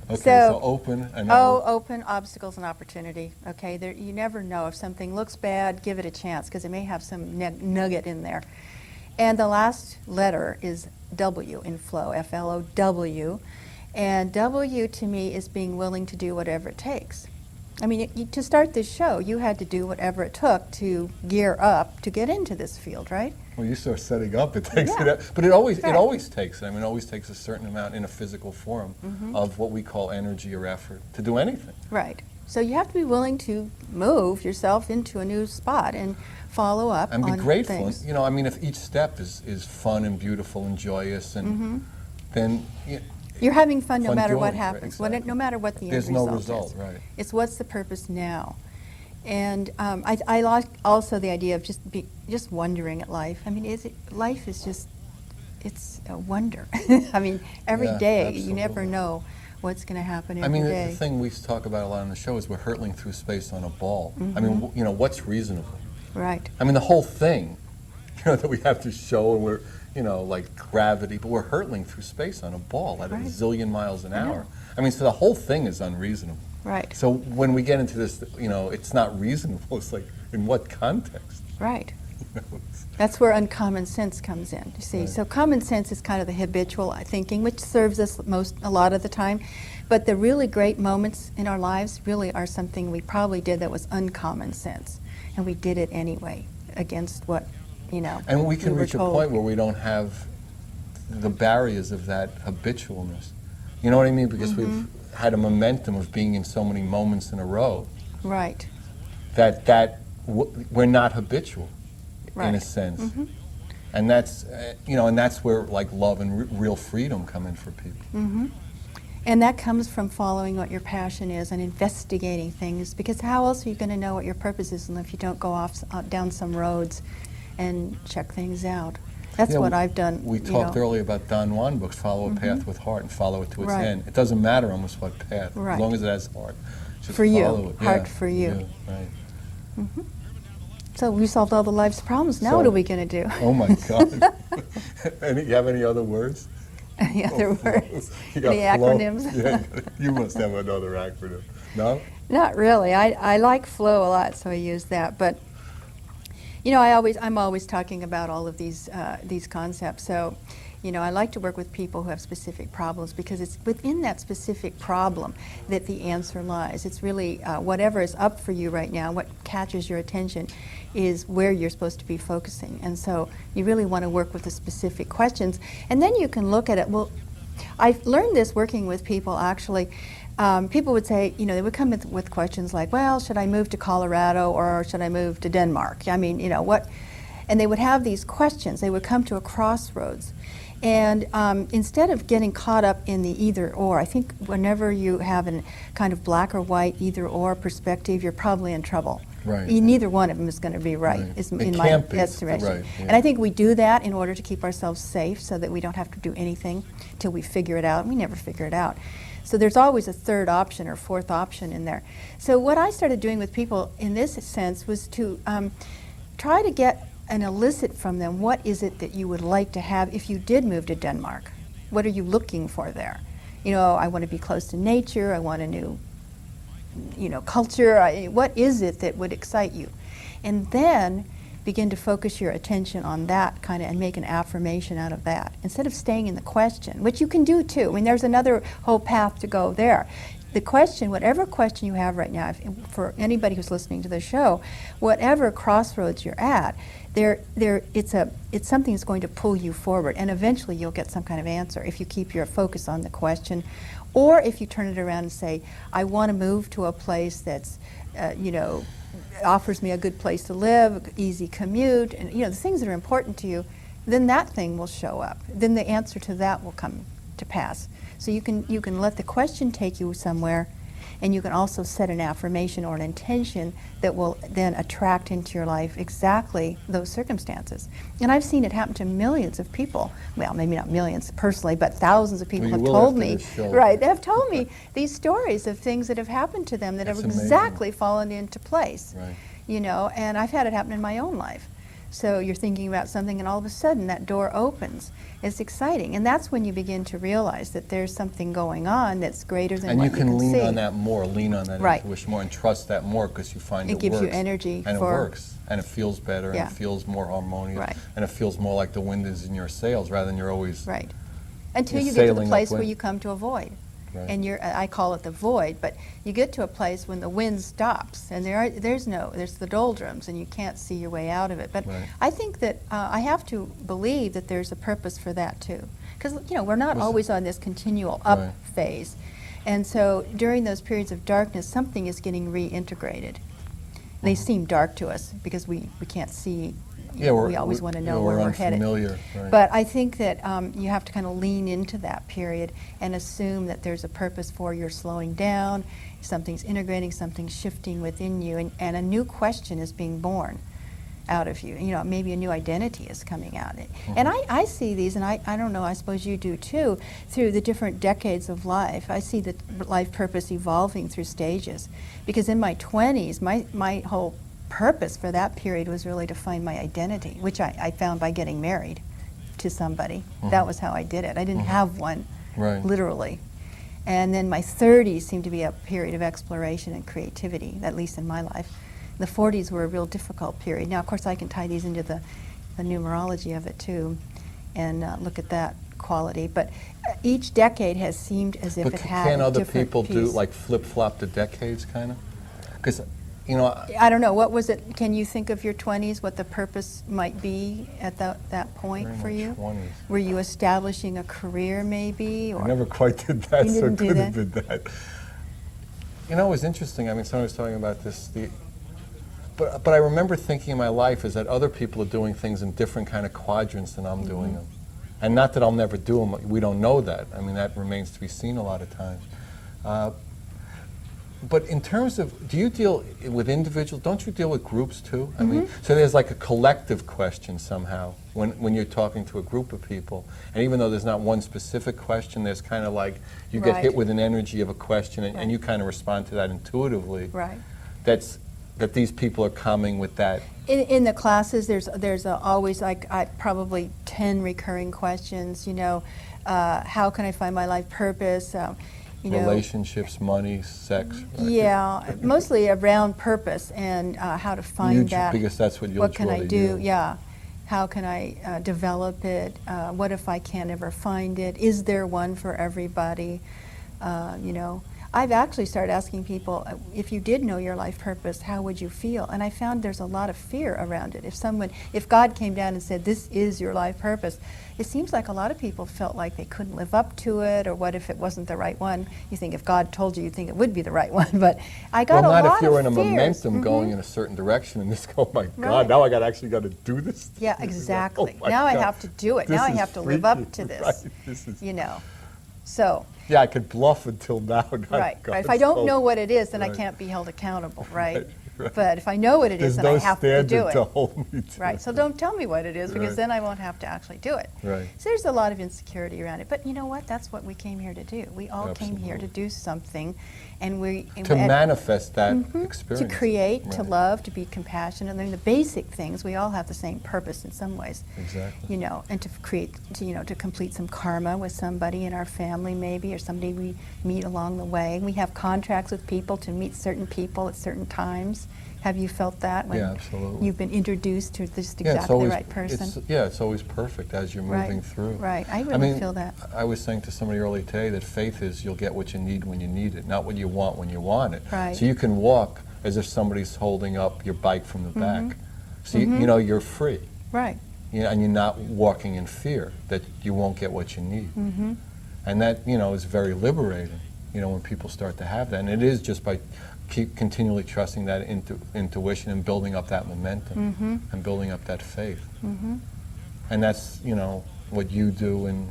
Okay, So- so open and Open obstacles and opportunity. Okay, you never know. If something looks bad, give it a chance because it may have some nugget in there. And the last letter is W in flow, Flow. And W to me is being willing to do whatever it takes. I mean, to start this show, you had to do whatever it took to gear up to get into this field, right? Well, you start setting up. It takes Yeah. it, but it always Right. takes. I mean, it always takes a certain amount in a physical form Mm-hmm. of what we call energy or effort to do anything. Right. So you have to be willing to move yourself into a new spot and follow up And be on grateful. things. You know, I mean, if each step is fun and beautiful and joyous, and then You're having fun no Fun matter what joy, right, happens, exactly. no matter what the there's end no result result, is. right? It's what's the purpose now. And I like also the idea of just wondering at life. I mean, life is just, it's a wonder. I mean, every Yeah, day you never absolutely. know what's going to happen I every mean, day. the thing we talk about a lot on the show is we're hurtling through space on a ball. I Mm-hmm. mean, you know, what's reasonable? Right. I mean, the whole thing, you know, that we have to show, and we're, you know, like gravity, but we're hurtling through space on a ball at Right. a zillion miles an I know. hour. I mean, so the whole thing is unreasonable. Right. So when we get into this, you know, it's not reasonable. It's like, in what context? Right. You know, it's- That's where uncommon sense comes in. You see, Right. so common sense is kind of the habitual thinking, which serves us a lot of the time. But the really great moments in our lives really are something we probably did that was uncommon sense, and we did it anyway against what, you know. And we can were reach a told. point where we don't have the barriers of that habitualness. You know what I mean? Because Mm-hmm. we've had a momentum of being in so many moments in a row Right. that we're not habitual in a Right. sense. Mhm. And that's, you know, and that's where like love and real freedom come in for people. Mm-hmm. And that comes from following what your passion is and investigating things, because how else are you going to know what your purpose is if you don't go off down some roads and check things out? That's Yeah, what I've done. We you talked know. earlier about Don Juan books, follow a path with heart and follow it to its Right. end. It doesn't matter almost what path, Right. as long as it has heart. Just For you, follow it. heart Yeah, for you. Right. So we solved all the life's problems. Now what So- are we going to do? Oh my God. You have any other words? Any other words? You got Any flow? acronyms? Yeah, you must have another acronym. No? Not really. I like flow a lot, so I use that. But you know, I'm always talking about all of these concepts. So, you know, I like to work with people who have specific problems, because it's within that specific problem that the answer lies. It's really whatever is up for you right now, what catches your attention, is where you're supposed to be focusing. And so you really want to work with the specific questions, and then you can look at it. Well, I've learned this working with people, actually. People would say, you know, they would come with questions like, well, should I move to Colorado or should I move to Denmark? I mean, you know, what? And they would have these questions. They would come to a crossroads. And instead of getting caught up in the either or, I think whenever you have a kind of black or white either or perspective, you're probably in trouble. Right. Neither one of them is going to be right. Right. Is It in my can't be. estimation. Right, yeah. And I think we do that in order to keep ourselves safe, so that we don't have to do anything till we figure it out. And we never figure it out. So there's always a third option or fourth option in there. So what I started doing with people in this sense was to try to get and elicit from them, what is it that you would like to have if you did move to Denmark? What are you looking for there? You know, I want to be close to nature, I want a new, culture. What is it that would excite you? And then begin to focus your attention on that kind of, and make an affirmation out of that, instead of staying in the question, which you can do too. I mean, there's another whole path to go there. The question, whatever question you have right now, for anybody who's listening to the show, whatever crossroads you're at, it's something that's going to pull you forward, and eventually you'll get some kind of answer if you keep your focus on the question, or if you turn it around and say, I want to move to a place that's, offers me a good place to live, easy commute, and the things that are important to you, then that thing will show up. Then the answer to that will come to pass. So you can let the question take you somewhere, and you can also set an affirmation or an intention that will then attract into your life exactly those circumstances. And I've seen it happen to millions of people. Well, maybe not millions personally, but thousands of people Well, have you will told after me. this show. Right, they have told me these stories of things that have happened to them that That's have amazing. exactly fallen into place. Right. And I've had it happen in my own life. So you're thinking about something, and all of a sudden that door opens. It's exciting, and that's when you begin to realize that there's something going on that's greater than And what you can lean see. on that more, lean on that Right. intuition more, and trust that more, because you find It it gives you works. energy and for- it works, and it feels better, Yeah. and it feels more harmonious, Right. and it feels more like the wind is in your sails, rather than you're always Right. Until You're you get to the sailing place where upwind. you come to a void. Right. And I call it the void, but you get to a place when the wind stops, and there's the doldrums, and you can't see your way out of it. But Right. I think that I have to believe that there's a purpose for that too, because we're not always on this continual up Right. phase, and so during those periods of darkness, something is getting reintegrated. They seem dark to us because we can't see. Yeah, we always want to know where we're headed. unfamiliar, right. But I think that you have to kind of lean into that period and assume that there's a purpose for your slowing down, something's integrating, something's shifting within you, and a new question is being born out of you. Maybe a new identity is coming out. And I see these, and I don't know, I suppose you do too, through the different decades of life. I see the life purpose evolving through stages. Because in my 20s, my whole purpose for that period was really to find my identity, which I found by getting married to somebody. That was how I did it. I didn't have one, Right. literally. And then my 30s seemed to be a period of exploration and creativity, at least in my life. The 40s were a real difficult period. Now, of course, I can tie these into the numerology of it too, and look at that quality. But each decade has seemed as if But it had can a other different people do, piece. like, flip-flop the decades, kind of? Because, I don't know, what was it, can you think of your 20s, what the purpose might be at that point Very for much you? 20s. Were you establishing a career maybe? I Or never quite did that, You so didn't it do could have that? been that. it was interesting. I mean, somebody was talking about this. But I remember thinking in my life is that other people are doing things in different kind of quadrants than I'm doing them. And not that I'll never do them. We don't know that. I mean, that remains to be seen a lot of times. But in terms of, do you deal with individuals? Don't you deal with groups too? I mean, so there's like a collective question somehow when you're talking to a group of people. And even though there's not one specific question, there's kind of like you get Right. hit with an energy of a question, and Right. you kind of respond to that intuitively. right. That these people are coming with that. In the classes, there's always probably 10 recurring questions. How can I find my life purpose? Relationships, money, sex. Right? Yeah, mostly around purpose and how to find that. Because that's what you'll What can draw I to do? you. Yeah. How can I develop it? What if I can't ever find it? Is there one for everybody? I've actually started asking people, if you did know your life purpose, how would you feel? And I found there's a lot of fear around it. If God came down and said, this is your life purpose, it seems like a lot of people felt like they couldn't live up to it, or what if it wasn't the right one? You think if God told you, you'd think it would be the right one. But I got a lot of fears. Well, not if you're in a momentum going in a certain direction and this, oh my God, now I actually got to do this. Yeah, exactly. Oh now God. I have to do it. This Now I is have to live up to this. Right. This is, you know. So. Yeah, I could bluff until now. Right. If I don't know what it is, then I can't be held accountable, right? But if I know what it is, then I have to do it. There's no standard to hold me to. Right. So don't tell me what it is, because then I won't have to actually do it. Right. So there's a lot of insecurity around it. But you know what? That's what we came here to do. We all came here to do something, and to manifest that experience. To create, to love, to be compassionate. I mean, the basic things. We all have the same purpose in some ways. Exactly. You know, and to create, to complete some karma with somebody in our family, maybe, or somebody we meet along the way. We have contracts with people to meet certain people at certain times. Have you felt that when absolutely. you've been introduced to just exactly the right person? It's always perfect as you're moving through. Right, I really feel that. I was saying to somebody earlier today that faith is you'll get what you need when you need it, not what you want when you want it. Right. So you can walk as if somebody's holding up your bike from the back. So you know you're free. Right. And you're not walking in fear that you won't get what you need. And that, is very liberating, when people start to have that. And it is just by continually trusting that intuition and building up that momentum and building up that faith. And that's, what you do in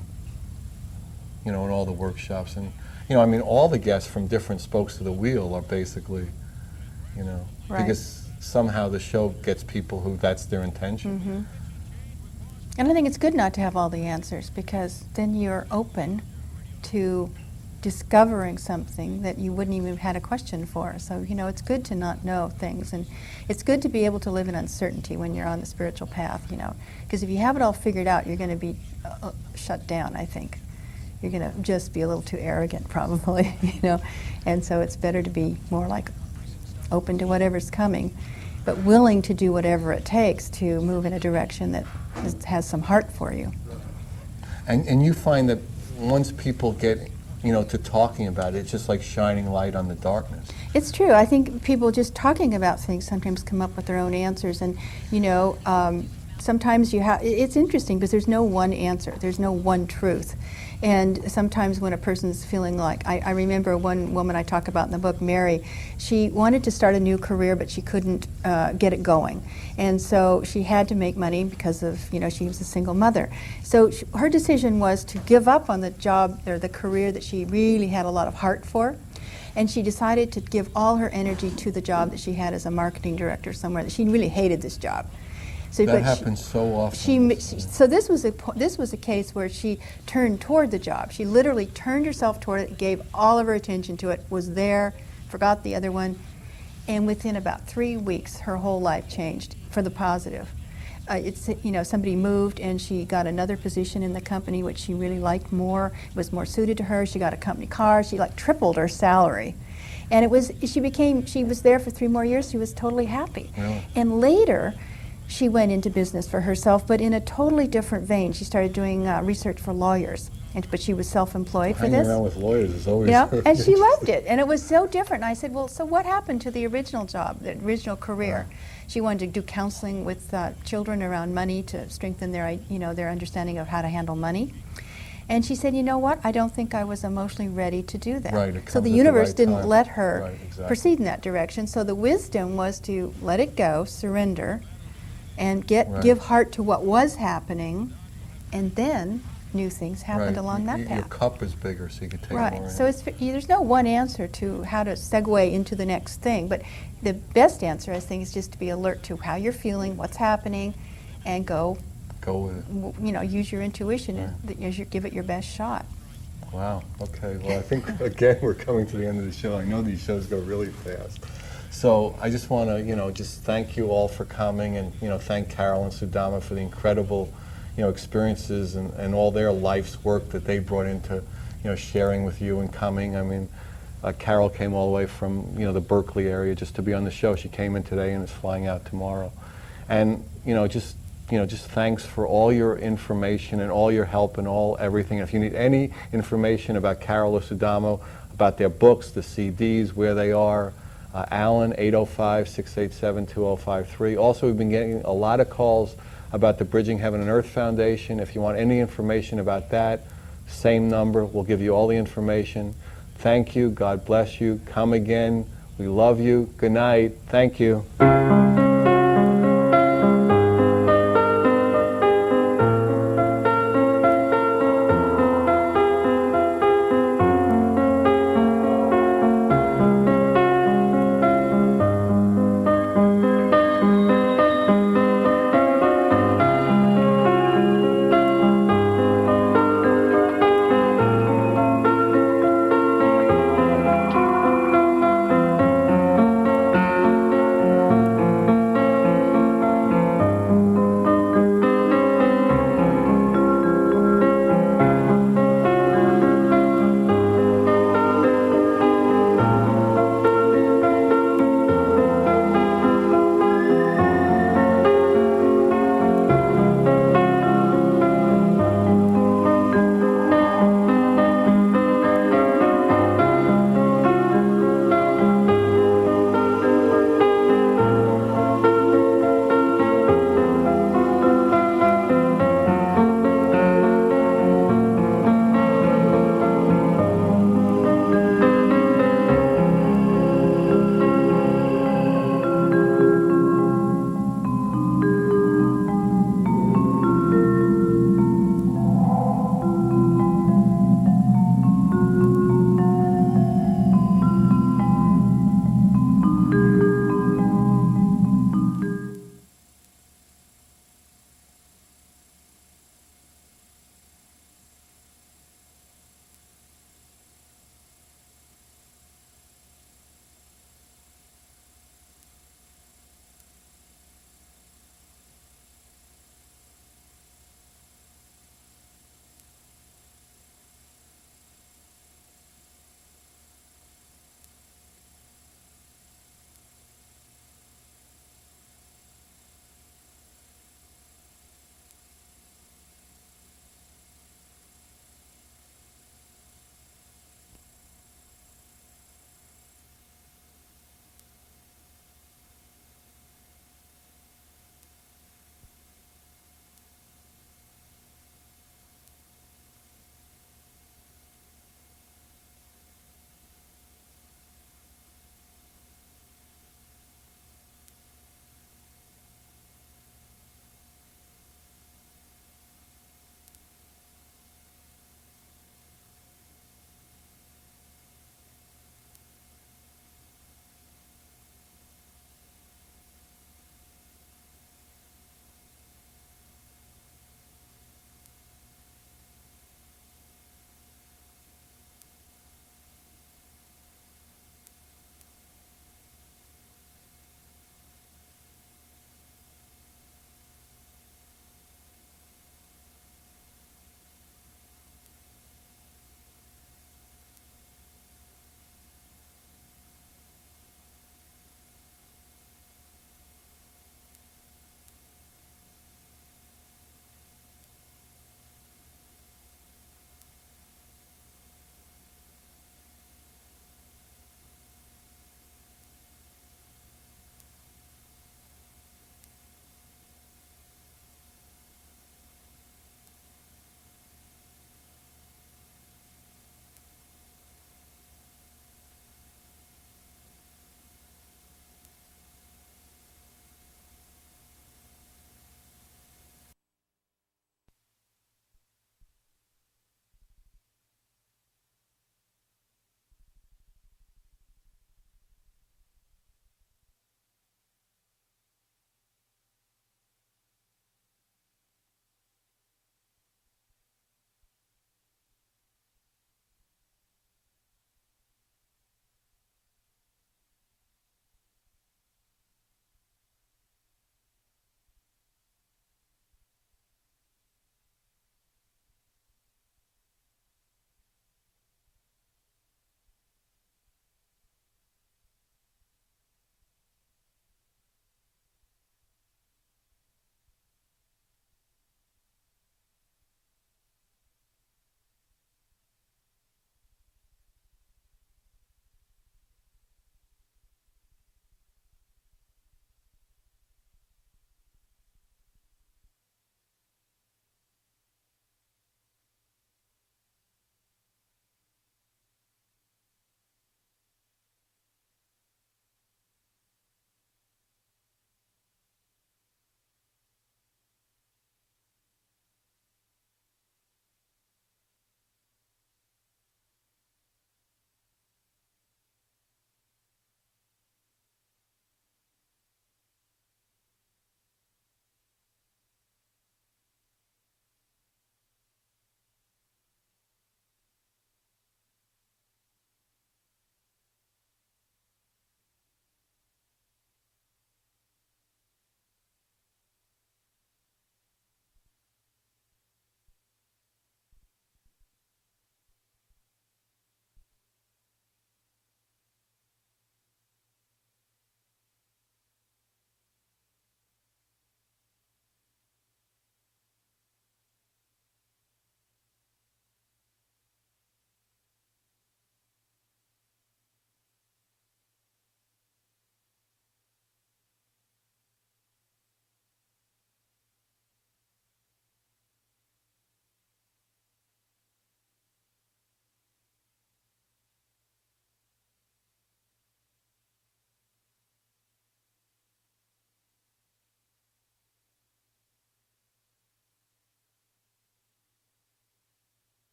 all the workshops. And, all the guests from different spokes of the wheel are basically, because somehow the show gets people who that's their intention. And I think it's good not to have all the answers, because then you're open to discovering something that you wouldn't even have had a question for. So, it's good to not know things, and it's good to be able to live in uncertainty when you're on the spiritual path, because if you have it all figured out, you're going to be shut down, I think. You're going to just be a little too arrogant, probably, and so it's better to be more like open to whatever's coming, but willing to do whatever it takes to move in a direction that has some heart for you. And you find that once people get to talking about it, it's just like shining light on the darkness. It's true. I think people just talking about things sometimes come up with their own answers, and sometimes it's interesting because there's no one answer, there's no one truth. And sometimes when a person's feeling like, I remember one woman I talk about in the book, Mary, she wanted to start a new career, but she couldn't get it going. And so she had to make money because of, she was a single mother. So her decision was to give up on the job or the career that she really had a lot of heart for. And she decided to give all her energy to the job that she had as a marketing director somewhere. She really hated this job. So, that happens so often. So this was a case where she turned toward the job. She literally turned herself toward it, gave all of her attention to it, was there, forgot the other one, and within about 3 weeks, her whole life changed for the positive. Somebody moved and she got another position in the company which she really liked more, was more suited to her. She got a company car. She tripled her salary. And she was there for 3 more years. She was totally happy. Really? And later, she went into business for herself, but in a totally different vein. She started doing research for lawyers, but she was self-employed for this. Hanging around with lawyers is always and she loved it, and it was so different. And I said, well, so what happened to the original job, the original career? She wanted to do counseling with children around money to strengthen their understanding of how to handle money. And she said, you know what, I don't think I was emotionally ready to do that. Right, so the universe didn't let her proceed in that direction. So the wisdom was to let it go, surrender, and give heart to what was happening, and then new things happened along that path. Your cup is bigger, so you can take more in. So there's no one answer to how to segue into the next thing, but the best answer, I think, is just to be alert to how you're feeling, what's happening, and go with it. Use your intuition and give it your best shot. Wow. Okay. Well, I think again we're coming to the end of the show. I know these shows go really fast. So I just want to, just thank you all for coming, and thank Carol and Sudama for the incredible, experiences and all their life's work that they brought into, sharing with you and coming. I mean, Carol came all the way from the Berkeley area just to be on the show. She came in today and is flying out tomorrow, and just thanks for all your information and all your help and everything. If you need any information about Carol or Sudama, about their books, the CDs, where they are. Alan, 805-687-2053. Also, we've been getting a lot of calls about the Bridging Heaven and Earth Foundation. If you want any information about that, same number. We'll give you all the information. Thank you. God bless you. Come again. We love you. Good night. Thank you.